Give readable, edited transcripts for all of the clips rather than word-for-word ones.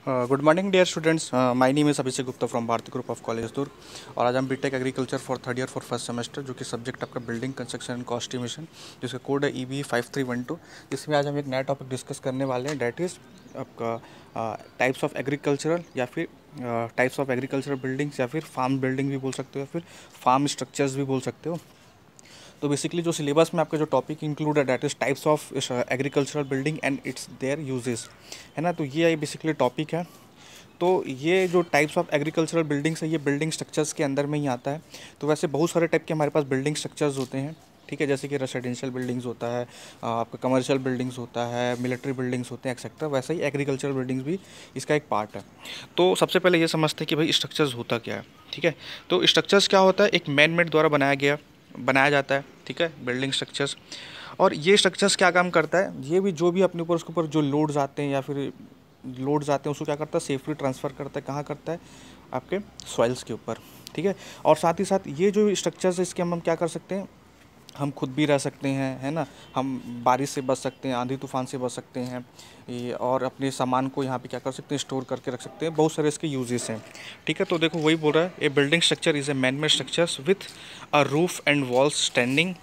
Good morning dear students, my name is Abhishek Gupta from Bharti group of college Durg. और आज हम B Tech agriculture for third year for first semester, जो कि subject आपका building construction and cost estimation, जिसका code है EB5312। इसमें आज हम एक नया टॉपिक डिस्कस करने वाले हैं, डैट इज़ आपका टाइप्स ऑफ एग्रीकल्चरल या फिर टाइप्स ऑफ एग्रीकल्चरल बिल्डिंग्स, या फिर फार्म बिल्डिंग भी बोल सकते हो, या फिर फार्म स्ट्रक्चर्स भी बोल सकते हो। तो बेसिकली जो सिलेबस में आपका जो टॉपिक इंक्लूड है, that is types of agricultural building and it's there uses, है ना। तो ये बेसिकली टॉपिक है। तो ये जो टाइप्स ऑफ एग्रीकल्चरल बिल्डिंग्स है, ये बिल्डिंग स्ट्रक्चर्स के अंदर में ही आता है। तो वैसे बहुत सारे टाइप के हमारे पास बिल्डिंग स्ट्रक्चर्स होते हैं, ठीक है। जैसे कि रेसिडेंशियल बिल्डिंग्स होता है, आपका कमर्शियल बिल्डिंग्स होता है, मिलिट्री बिल्डिंग्स होते हैं, एक्सेट्रा। वैसे ही एग्रीकल्चरल बिल्डिंग्स भी इसका एक पार्ट है। तो सबसे पहले ये समझते हैं कि भाई स्ट्रक्चर्स होता क्या है, ठीक है। तो स्ट्रक्चर्स क्या होता है, एक मैन मेड द्वारा बनाया जाता है, ठीक है, बिल्डिंग स्ट्रक्चर्स। और ये स्ट्रक्चर्स क्या काम करता है, ये भी जो भी अपने ऊपर उसके ऊपर जो लोड्स आते हैं या फिर लोड्स आते हैं, उसको क्या करता है, सेफली ट्रांसफ़र करता है। कहाँ करता है, आपके सॉइल्स के ऊपर, ठीक है। और साथ ही साथ ये जो स्ट्रक्चर्स है, इसके हम क्या कर सकते हैं, हम खुद भी रह सकते हैं, है ना। हम बारिश से बच सकते हैं, आंधी तूफान से बच सकते हैं, ये और अपने सामान को यहाँ पे क्या कर सकते हैं, स्टोर करके रख सकते हैं। बहुत सारे इसके यूजेस हैं, ठीक है। तो देखो वही बोल रहा है, a building structure is a man made structures with a roof and walls standing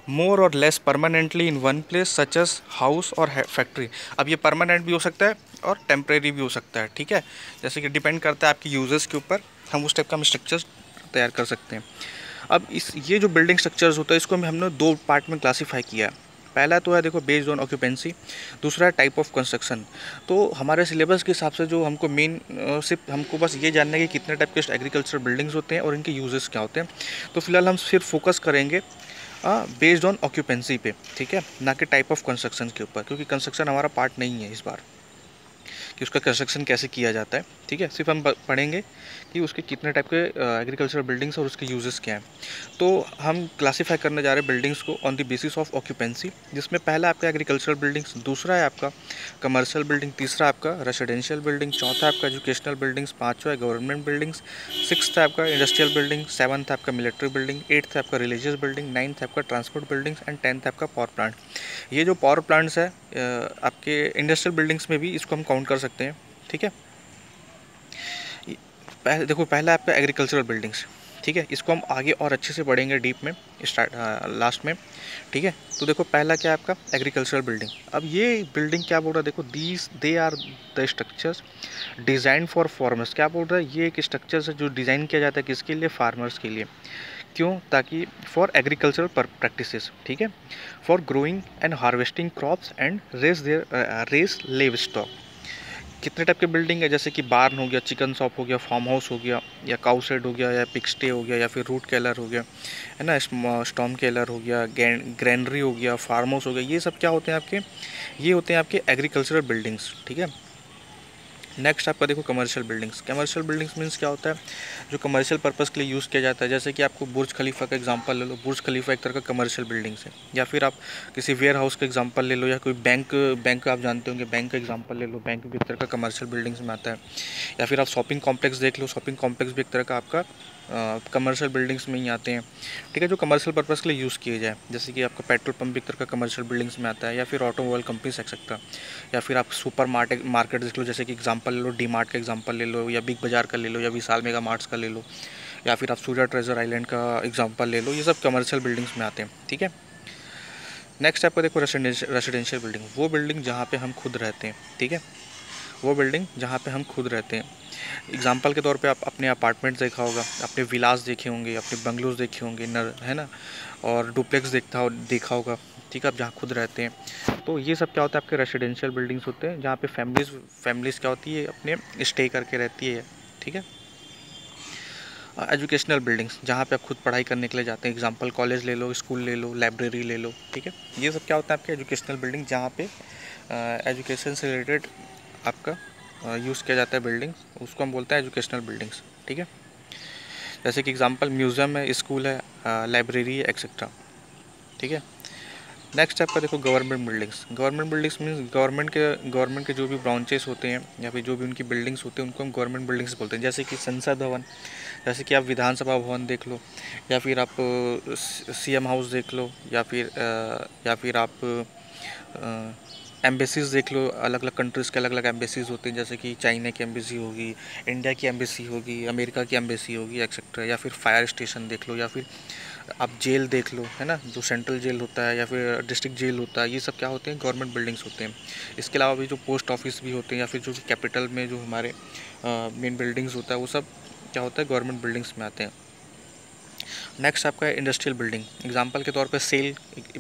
more or less permanently in one place such as house और फैक्ट्री। अब ये परमानेंट भी हो सकता है और टेम्परेरी भी हो सकता है, ठीक है। जैसे कि डिपेंड करता है आपकी यूजेस के ऊपर, हम उस टाइप का हम स्ट्रक्चर तैयार कर सकते हैं। अब ये जो बिल्डिंग स्ट्रक्चर्स होता है, इसको हमने दो पार्ट में क्लासीफाई किया है। पहला तो है देखो बेस्ड ऑन ऑक्यूपेंसी, दूसरा है टाइप ऑफ कंस्ट्रक्शन। तो हमारे सिलेबस के हिसाब से जो हमको मेन सिर्फ हमको बस ये जानना है कि कितने टाइप के एग्रीकल्चर बिल्डिंग्स होते हैं और इनके यूजेस क्या होते हैं। तो फिलहाल हम सिर्फ फोकस करेंगे बेस्ड ऑन ऑक्यूपेंसी पे, ठीक है, ना कि टाइप ऑफ कंस्ट्रक्शन के ऊपर, क्योंकि कंस्ट्रक्शन हमारा पार्ट नहीं है इस बार कि उसका कंस्ट्रक्शन कैसे किया जाता है, ठीक है। सिर्फ हम पढ़ेंगे कि उसके कितने टाइप के एग्रीकल्चर बिल्डिंग्स और उसके यूजेस क्या हैं। तो हम क्लासीफाई करने जा रहे हैं बिल्डिंग्स को on the basis of occupancy, जिसमें पहला आपका एग्रीकल्चरल बिल्डिंग्स, दूसरा है आपका कमर्शियल बिल्डिंग, तीसरा आपका रेसिडेंशियल बिल्डिंग, चौथा आपका एजुकेशनल बिल्डिंग्स, पाँचवा है गवर्नमेंट बिल्डिंग्स, सिक्स्थ है आपका इंडस्ट्रियल बिल्डिंग, सेवन्थ है आपका मिलिट्री बिल्डिंग, एट्थ है आपका रिलीजियस बिल्डिंग, नाइन्थ है आपका ट्रांसपोर्ट बिल्डिंग्स एंड टेंथ है आपका पावर प्लांट। ये जो पावर प्लांट्स है आपके इंडस्ट्रियल बिल्डिंग्स में भी इसको हम काउंट कर सकते हैं, ठीक है। देखो पहला आपका एग्रीकल्चरल बिल्डिंग्स, ठीक है, इसको हम आगे और अच्छे से पढ़ेंगे डीप में स्टार्ट लास्ट में, ठीक है। तो देखो पहला क्या है आपका एग्रीकल्चरल बिल्डिंग। अब ये बिल्डिंग क्या बोल रहा है, देखो these they are the structures design for farmers. क्या बोल रहा है, ये एक स्ट्रक्चर्स है जो डिज़ाइन किया जाता है किसके लिए, फार्मर्स के लिए। क्यों, ताकि फॉर एग्रीकल्चरल प्रैक्टिसेस, ठीक है, for growing and harvesting crops and raise livestock. कितने टाइप के बिल्डिंग है, जैसे कि बार्न हो गया, चिकन शॉप हो गया, फार्म हाउस हो गया, या काउ शेड हो गया, या पिग स्टे हो गया, या फिर रूट केलर हो गया, है ना, स्टॉर्म केलर हो गया, ग्रैनरी हो गया, फार्म हाउस हो गया। ये सब क्या होते हैं आपके, ये होते हैं आपके एग्रीकल्चरल बिल्डिंग्स, ठीक है। नेक्स्ट आपका देखो commercial buildings. Commercial buildings means क्या होता है, जो कमर्शियल पर्पज़ के लिए यूज़ किया जाता है। जैसे कि आपको बुर्ज खलीफा का एग्जांपल ले लो, बुर्ज खलीफा एक तरह का कमर्शियल बिल्डिंग्स है। या फिर आप किसी वेयर हाउस का एग्जांपल ले लो, या कोई बैंक आप जानते होंगे, बैंक का एग्जांपल ले लो, बैंक भी एक तरह का कमर्शियल बिल्डिंग्स में आता है। या फिर आप शॉपिंग कॉम्प्लेक्स देख लो, शॉपिंग कॉम्प्लेक्स भी एक तरह का आपका कमर्शियल बिल्डिंग्स में ही आते हैं, ठीक है, जो कमर्शियल पर्पज़ के लिए यूज़ किए जाए। जैसे कि आपका पेट्रोल पंप भी एक तरह का कमर्शियल बिल्डिंग्स में आता है, या फिर ऑटोमोबाइल कंपनीज एक्सेट्रा। या फिर आप सुपर मार्केट देख लो, जैसे कि एग्जांपल ले लो, डी मार्ट का एग्जांपल ले लो, या बिग बाज़ार का ले लो, या विशाल मेगा मार्ट्स का ले लो, या फिर आप सूर्या ट्रेजर आइलैंड का एग्जांपल ले लो। ये सब कमर्शियल बिल्डिंग्स में आते हैं, ठीक है। नेक्स्ट आपको देखो रेसिडेंशियल बिल्डिंग, वो बिल्डिंग जहाँ पे हम खुद रहते हैं, ठीक है, वो बिल्डिंग जहाँ पे हम खुद रहते हैं। एग्जाम्पल के तौर पे आप अपने अपार्टमेंट्स देखा होगा, अपने विलास देखे होंगे, अपने बंगलोज देखे होंगे, है ना, और डुप्लेक्स देखा होगा, ठीक है, आप जहाँ खुद रहते हैं। तो ये सब क्या होता है, आपके रेसिडेंशियल बिल्डिंग्स होते हैं, जहाँ पे फैमिलीज़ क्या होती है, अपने स्टे करके रहती है, ठीक है। एजुकेशनल बिल्डिंग्स, जहाँ पे आप खुद पढ़ाई करने के लिए जाते हैं, एग्जांपल कॉलेज ले लो, स्कूल ले लो, लाइब्रेरी ले लो, ठीक है। ये सब क्या होता है आपके एजुकेशनल बिल्डिंग, जहाँ पे एजुकेशन से रिलेटेड आपका यूज़ किया जाता है बिल्डिंग्स, उसको हम बोलते हैं एजुकेशनल बिल्डिंग्स, ठीक है। जैसे कि एग्जांपल म्यूज़ियम है, स्कूल है, लाइब्रेरी है, एक्सेट्रा, ठीक है। नेक्स्ट आपका देखो government buildings. Government buildings means government के जो भी ब्रांचेस होते हैं, या फिर जो भी उनकी बिल्डिंग्स होते हैं, उनको हम गवर्नमेंट बिल्डिंग्स बोलते हैं। जैसे कि संसद भवन, जैसे कि आप विधानसभा भवन देख लो, या फिर आप CM हाउस देख लो, या फिर आप एम्बेसीज देख लो, अलग अलग कंट्रीज़ के अलग अलग एम्बेसीज होते हैं, जैसे कि चाइना की एम्बेसी होगी, इंडिया की एम्बेसी होगी, अमेरिका की एम्बेसी होगी, एक्सेट्रा। या फिर फायर स्टेशन देख लो, या फिर आप जेल देख लो, है ना, जो सेंट्रल जेल होता है या फिर डिस्ट्रिक्ट जेल होता है, ये सब क्या होते हैं, गवर्नमेंट बिल्डिंग्स होते हैं। इसके अलावा भी जो पोस्ट ऑफिस भी होते हैं, या फिर जो कैपिटल में जो हमारे मेन बिल्डिंग्स होता है, वो सब क्या होता है, गवर्नमेंट बिल्डिंग्स में आते हैं। नेक्स्ट आपका इंडस्ट्रियल बिल्डिंग, एग्जांपल के तौर पे सेल,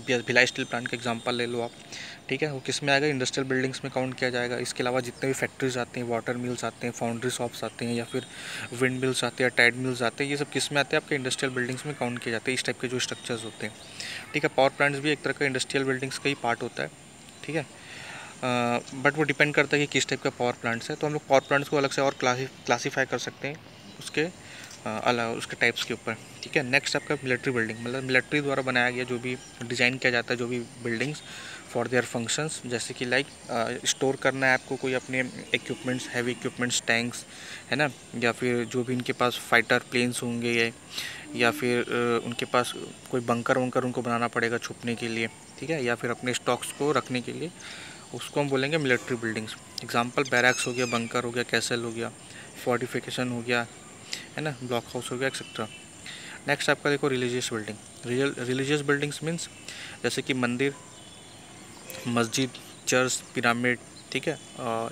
भिलाई स्टील प्लांट का एग्जांपल ले लो आप, ठीक है, वो किस में आएगा, इंडस्ट्रियल बिल्डिंग्स में काउंट किया जाएगा। इसके अलावा जितने भी फैक्ट्रीज आते हैं, वाटर मिल्स आते हैं, फाउंड्री शॉप्स आते हैं, या फिर विंड मिल्स आते हैं, टाइड मिल्स आते हैं, ये सब किस में आते हैं, आपके इंडस्ट्रियल बिल्डिंग्स में काउंट किए जाते हैं, इस टाइप के जो स्ट्रक्चर्स होते हैं, ठीक है। पावर प्लांट्स भी एक तरह का इंडस्ट्रियल बिल्डिंग्स का ही पार्ट होता है, ठीक है। बट वो डिपेंड करता है कि किस टाइप का पावर प्लांट्स है, तो हम लोग पावर प्लांट्स को अलग से और क्लासीफाई कर सकते हैं उसके अलग उसके टाइप्स के ऊपर, ठीक है। नेक्स्ट आपका मिलिट्री बिल्डिंग, मतलब मिलिट्री द्वारा बनाया गया जो भी डिज़ाइन किया जाता है, जो भी बिल्डिंग्स फॉर देयर फंक्शंस, जैसे कि लाइक स्टोर करना है आपको कोई अपने इक्विपमेंट्स, हैवी इक्विपमेंट्स, टैंक्स, है ना, या फिर जो भी इनके पास फाइटर प्लेन्स होंगे, या फिर उनके पास कोई बंकर वंकर उनको बनाना पड़ेगा छुपने के लिए, ठीक है, या फिर अपने स्टॉक्स को रखने के लिए, उसको हम बोलेंगे मिलिट्री बिल्डिंग्स। एग्जांपल बैरक्स हो गया, बंकर हो गया, कैसल हो गया, फोर्टिफिकेशन हो गया, है ना, ब्लॉक हाउस हो गया, एक्सेट्रा। नेक्स्ट आपका देखो religious building. Religious buildings means जैसे कि मंदिर, मस्जिद, चर्च, पिरामिड, ठीक है,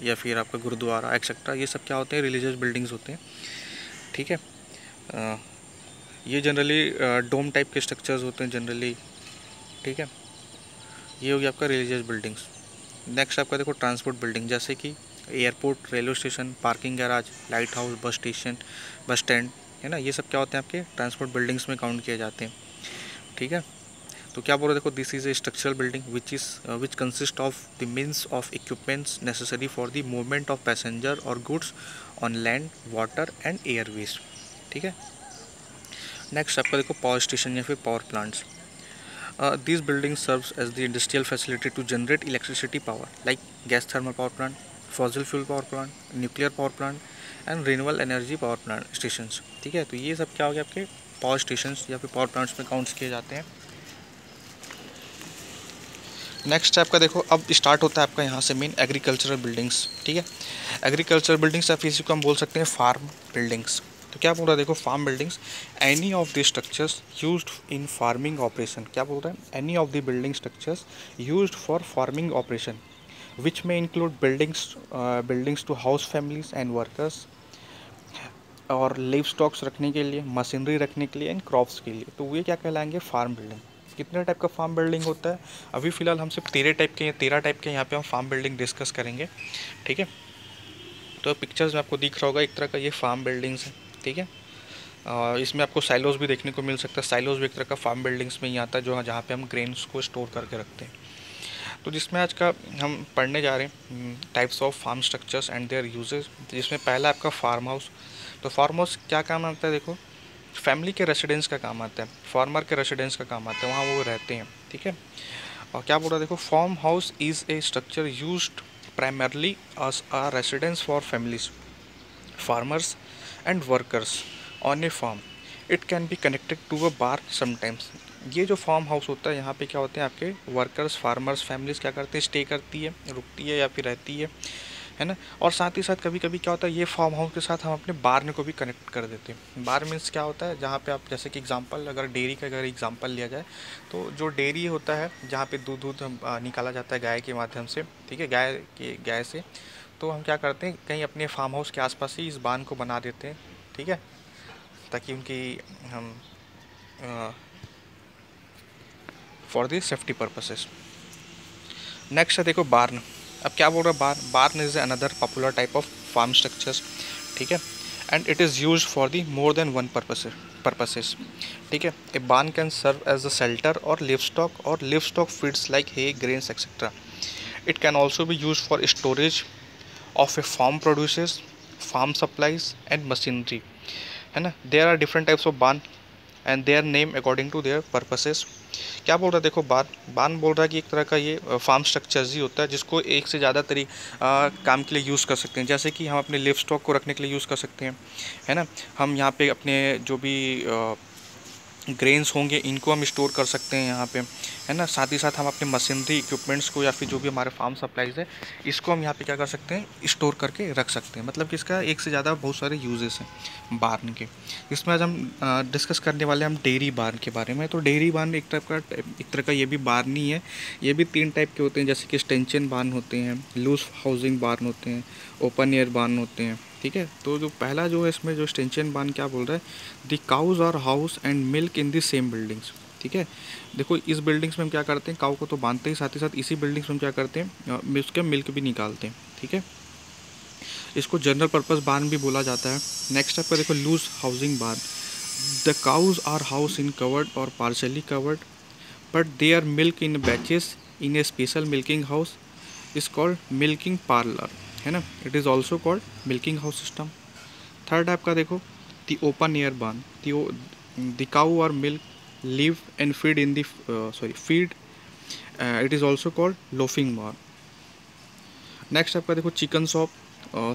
या फिर आपका गुरुद्वारा, एक्सेट्रा, ये सब क्या होते हैं, रिलीजियस बिल्डिंग्स होते हैं, ठीक है। ये जनरली डोम टाइप के स्ट्रक्चर्स होते हैं जनरली, ठीक है। ये हो गया आपका रिलीजियस बिल्डिंग्स। नेक्स्ट आपका देखो ट्रांसपोर्ट बिल्डिंग, जैसे कि airport, railway station, parking garage, light house, bus station, bus stand, है ना, ये सब क्या होते हैं, आपके ट्रांसपोर्ट बिल्डिंग्स में काउंट किए जाते हैं, ठीक है। तो क्या बोल रहे, देखो this is a structural building which consist of the means of equipments necessary for the movement of passenger और goods on land, water and airways, ठीक है। नेक्स्ट आपका देखो पावर स्टेशन या फिर power plants. These buildings serves as the industrial facility to generate electricity power like gas thermal power plant, fossil fuel power plant, nuclear power plant and renewable energy power plant stations, ठीक है। तो ये सब क्या हो गया, आपके power stations या फिर पावर प्लांट्स में काउंट्स किए जाते हैं। नेक्स्ट आपका देखो अब स्टार्ट होता है आपका यहाँ से मेन एग्रीकल्चरल बिल्डिंग्स, ठीक है। एग्रीकल्चरल बिल्डिंग्स या फिर इसी को हम बोल सकते हैं फार्म बिल्डिंग्स। तो क्या बोल रहा है, देखो farm buildings, any of the structures used in farming operation, क्या बोल रहा है, any of the building structures used for farming operation which may include buildings to house families and workers, और लिव स्टॉक्स रखने के लिए, मशीनरी रखने के लिए एंड क्रॉप्स के लिए। तो वे क्या कहलाएंगे, फार्म बिल्डिंग। कितने टाइप का फार्म बिल्डिंग होता है, अभी फ़िलहाल हम सिर्फ 13 टाइप के यहाँ पे हम फार्म बिल्डिंग डिस्कस करेंगे, ठीक है। तो पिक्चर्स में आपको दिख रहा होगा एक तरह का ये फार्म बिल्डिंग्स है, ठीक है। इसमें आपको साइलोज भी देखने को मिल सकता है। साइलोज भी एक तरह का फार्म बिल्डिंग्स में ही आता है, जो जहाँ पे हम ग्रेन्स को स्टोर करके रखते हैं। तो जिसमें आज का हम पढ़ने जा रहे हैं types of farm structures and their uses, जिसमें पहला आपका फार्म हाउस। तो फार्म हाउस क्या काम आता है, देखो फैमिली के रेसिडेंस का काम आता है, फार्मर के रेसिडेंस का काम आता है, वहाँ वो रहते हैं, ठीक है। और क्या बोल रहा है, देखो farm house is a structure used primarily as a residence for families, farmers and workers on a farm. It can be connected to a bar sometimes. ये जो फार्म हाउस होता है, यहाँ पे क्या होते हैं, आपके वर्कर्स, फार्मर्स, फैमिलीज क्या करते हैं, स्टे करती है, रुकती है या फिर रहती है ना। और साथ ही साथ कभी कभी क्या होता है, ये फार्म हाउस के साथ हम अपने बार्न को भी कनेक्ट कर देते हैं। बार मीन्स क्या होता है, जहाँ पे आप जैसे कि एग्जांपल, अगर डेयरी का अगर एग्जांपल लिया जाए, तो जो डेयरी होता है जहाँ पे दूध निकाला जाता है गाय के माध्यम से, ठीक है, गाय से, तो हम क्या करते हैं, कहीं अपने फार्म हाउस के आसपास ही इस बांध को बना देते हैं, ठीक है, ताकि उनकी हम for the safety purposes. Next है देखो बार्न। अब क्या बोल रहा है, barn is another popular type of farm structures, ठीक है, and it is use for the more than one purposes, ठीक है। A barn can serve as a shelter और livestock feeds like hay, grains etcetera. It can also be use for storage of a farm produces, farm supplies and machinery, है ना। There are different types of barn and their name according to their purposes. क्या बोल रहा है, देखो बार्न बोल रहा है कि एक तरह का ये फार्म स्ट्रक्चर्स ही होता है जिसको एक से ज़्यादा काम के लिए यूज़ कर सकते हैं। जैसे कि हम अपने लिव स्टॉक को रखने के लिए यूज़ कर सकते हैं, है ना। हम यहाँ पे अपने जो भी ग्रेन्स होंगे इनको हम स्टोर कर सकते हैं यहाँ पे, है ना। साथ ही साथ हम अपने मशीनरी इक्विपमेंट्स को या फिर जो भी हमारे फार्म सप्लाईज है इसको हम यहाँ पे क्या कर सकते हैं, स्टोर करके रख सकते हैं। मतलब कि इसका एक से ज़्यादा बहुत सारे यूजेस हैं बार्न के। इसमें आज हम डिस्कस करने वाले हैं हम डेयरी बार्न के बारे में। तो डेयरी बार्न एक तरह का ये भी बार्न ही है। ये भी 3 टाइप के होते हैं, जैसे कि एक्सटेंशन बार्न होते हैं, लूज हाउसिंग बार्न होते हैं, ओपन एयर बार्न होते हैं, ठीक है। तो जो पहला जो है इसमें जो एक्सटेंशन बार्न क्या बोल रहा है, the cows are house and milk in the same buildings, ठीक है। देखो इस बिल्डिंग्स में हम क्या करते हैं, काऊ को तो बांधते ही, साथ ही साथ इसी बिल्डिंग्स में हम क्या करते हैं, उसके मिल्क भी निकालते हैं, ठीक है। इसको जनरल पर्पस बार्न भी बोला जाता है। नेक्स्ट आपका देखो loose housing barn, the cows are house in covered or partially covered but they are milk in batches in a special milking house is called milking parlour, है ना। It is also called milking house system. Third आपका देखो the open air barn, the cow और milk live and feed in the feed, it is also called loafing barn. Next आपका देखो chicken shop,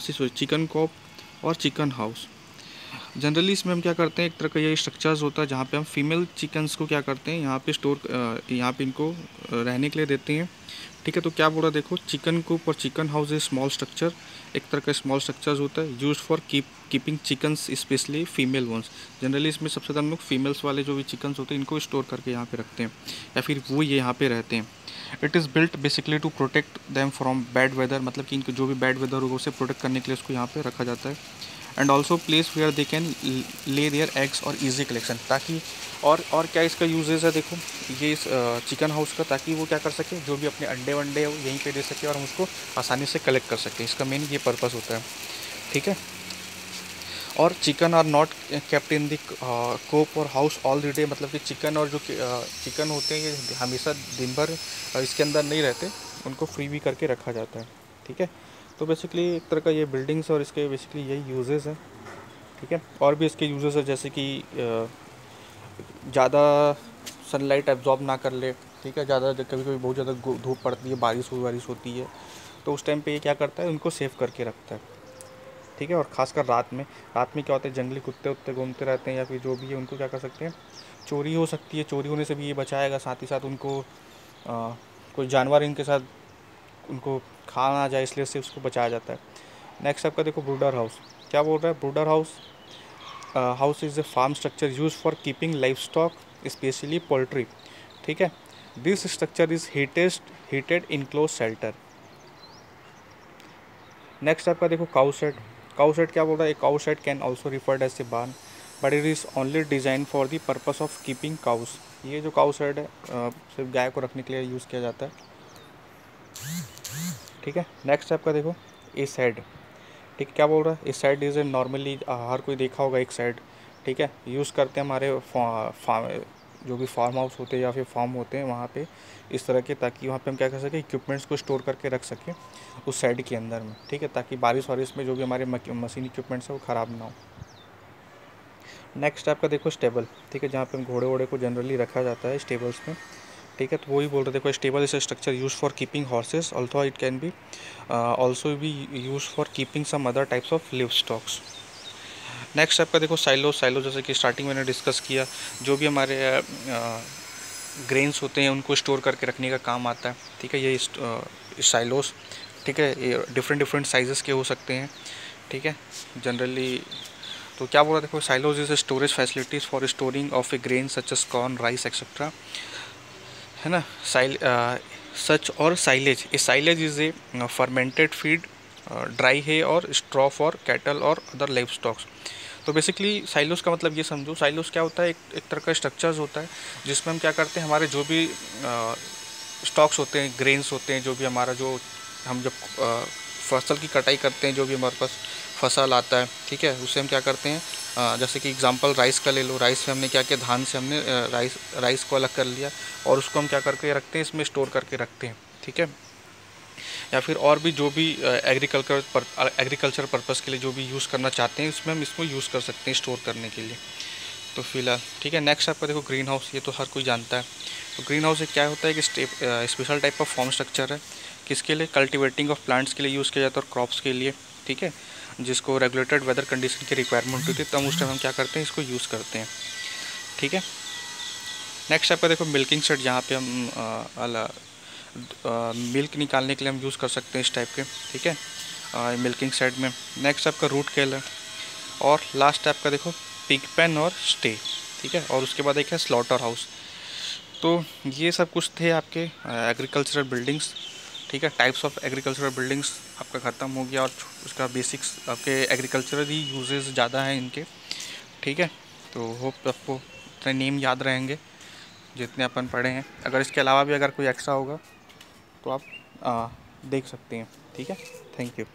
chicken coop और chicken house. Generally इसमें हम क्या करते हैं, एक तरह का ये स्ट्रक्चर्स होता है जहाँ पे हम फीमेल चिकन्स को क्या करते हैं, यहाँ पे यहाँ पे इनको रहने के लिए देते हैं, ठीक है। तो क्या बोला देखो, चिकन कूप और chicken house is small structure, एक तरह का स्मॉल स्ट्रक्चर्स होता है use for keeping chickens specially female ones. Generally इसमें सबसे ज़्यादा हम लोग फीमेल्स वाले जो भी चिकन्स होते हैं इनको स्टोर करके यहाँ पे रखते हैं या फिर वो ये यहाँ पे रहते हैं। It is built basically to protect them from bad weather, मतलब कि इनको जो भी बैड वेदर होगा उसे प्रोटेक्ट करने के लिए उसको यहाँ पे रखा जाता है। And also place where they can lay their eggs और ईजी कलेक्शन, ताकि और क्या इसका यूजेस है देखो ये इस चिकन हाउस का, ताकि वो क्या कर सके, जो भी अपने अंडे वंडे है यहीं पे दे सके और हम उसको आसानी से कलेक्ट कर सकें। इसका मेन ये पर्पस होता है, ठीक है। और chicken are not kept in the coop और हाउस ऑल द डे, मतलब कि चिकन और जो चिकन होते हैं ये हमेशा दिन भर इसके अंदर नहीं रहते, उनको फ्री भी करके रखा जाता है, ठीक है। तो बेसिकली एक तरह का ये बिल्डिंग्स और इसके बेसिकली यही यूजेस हैं, ठीक है। और भी इसके यूजेस है जैसे कि ज़्यादा सनलाइट एब्जॉर्ब ना कर ले, ठीक है। ज़्यादा कभी कभी बहुत ज़्यादा धूप पड़ती है, बारिश होती है, तो उस टाइम पे ये क्या करता है, उनको सेव करके रखता है, ठीक है। और ख़ासकर रात में क्या होता है, जंगली कुत्ते उत्ते घूमते रहते हैं या फिर जो भी है उनको क्या कर सकते हैं, चोरी हो सकती है, चोरी होने से भी ये बचाएगा। साथ ही साथ उनको कोई जानवर इनके साथ उनको खा ना जाए, इसलिए से उसको बचाया जाता है। नेक्स्ट आपका देखो ब्रूडर हाउस, क्या बोल रहा है, brooder house is a farm structure use for keeping life stock specially poultry, ठीक है। This structure is heated enclose shelter. Next आपका देखो काउ शेड क्या बोल रहा है, cow shed can also referred as a barn but it is only design for the purpose of keeping cows. ये जो काउ शेड है सिर्फ गाय को रखने के लिए यूज़ किया जाता है, ठीक है। नेक्स्ट आपका देखो ए शेड, ठीक, क्या बोल रहा है, इस साइड इज ए नॉर्मली हर कोई देखा होगा एक साइड, ठीक है, यूज़ करते हैं हमारे जो भी फार्म हाउस होते हैं या फिर फार्म होते हैं वहाँ पे इस तरह के, ताकि वहाँ पे हम क्या कर सकें, इक्विपमेंट्स को स्टोर करके रख सकें उस साइड के अंदर में, ठीक है, ताकि बारिश वारिश में जो भी हमारे मशीन इक्विपमेंट्स है वो ख़राब ना हो। नेक्स्ट आपका देखो स्टेबल, ठीक है, जहाँ पे हम घोड़े वोड़े को जनरली रखा जाता है स्टेबल्स में, ठीक है। तो वही बोल रहे देखो stable is a structure use for keeping horses, also it can be also be use for keeping some other types of live stocks. Next आपका देखो साइलो जैसे कि स्टार्टिंग मैंने डिस्कस किया, जो भी हमारे ग्रेन्स होते हैं उनको स्टोर करके रखने का काम आता है, ठीक है। ये साइलोस, ठीक है, ये डिफरेंट साइजेस के हो सकते हैं, ठीक है, जनरली। तो क्या बोला देखो, silos is a storage facilities for storing of A grain such as corn, rice etcetera, है ना। सच और silage, A silage is a fermented feed, dry है और स्ट्रॉ फॉर कैटल और अदर लाइव स्टॉक्स। तो बेसिकली साइलोस का मतलब ये समझो, साइलोस क्या होता है, एक तरह का स्ट्रक्चर्स होता है जिसमें हम क्या करते हैं, हमारे जो भी स्टॉक्स होते हैं, ग्रेन्स होते हैं, जो भी हमारा जो हम जब फसल की कटाई करते हैं, जो भी हमारे पास फसल आता है, ठीक है, उससे हम क्या करते हैं, जैसे कि एग्जांपल राइस का ले लो, राइस से हमने क्या किया, धान से हमने राइस को अलग कर लिया और उसको हम क्या करके रखते हैं, इसमें स्टोर करके रखते हैं, ठीक है। या फिर और भी जो भी एग्रीकल्चर पर्पज़ के लिए जो भी यूज़ करना चाहते हैं इसमें हम इसको यूज़ कर सकते हैं स्टोर करने के लिए। तो फिलहाल ठीक है। नेक्स्ट आपका देखो ग्रीन हाउस, ये तो हर कोई जानता है। तो ग्रीन हाउस क्या होता है कि special type of form structure है, किसके लिए, कल्टिवेटिंग ऑफ प्लांट्स के लिए यूज़ किया जाता है और क्रॉप्स के लिए, ठीक है, जिसको रेगुलेटेड वेदर कंडीशन की रिक्वायरमेंट होती है, तब उस टाइम हम क्या करते हैं, इसको यूज़ करते हैं, ठीक है। नेक्स्ट आपका देखो मिल्किंग सेट, जहाँ पे हम मिल्क निकालने के लिए हम यूज़ कर सकते हैं इस टाइप के, ठीक है, मिल्किंग सेट में। नेक्स्ट आपका रूट केल है, और लास्ट आपका देखो पिग पेन और स्टे, ठीक है, और उसके बाद एक है स्लॉटर हाउस। तो ये सब कुछ थे आपके एग्रीकल्चरल बिल्डिंग्स, ठीक है, टाइप्स ऑफ एग्रीकल्चरल बिल्डिंग्स आपका ख़त्म हो गया, और उसका बेसिक्स आपके एग्रीकल्चरल ही यूजेस ज़्यादा हैं इनके, ठीक है। तो होप आपको इतने नेम याद रहेंगे जितने अपन पढ़े हैं। अगर इसके अलावा भी अगर कोई एक्स्ट्रा होगा तो आप देख सकते हैं, ठीक है। Thank you.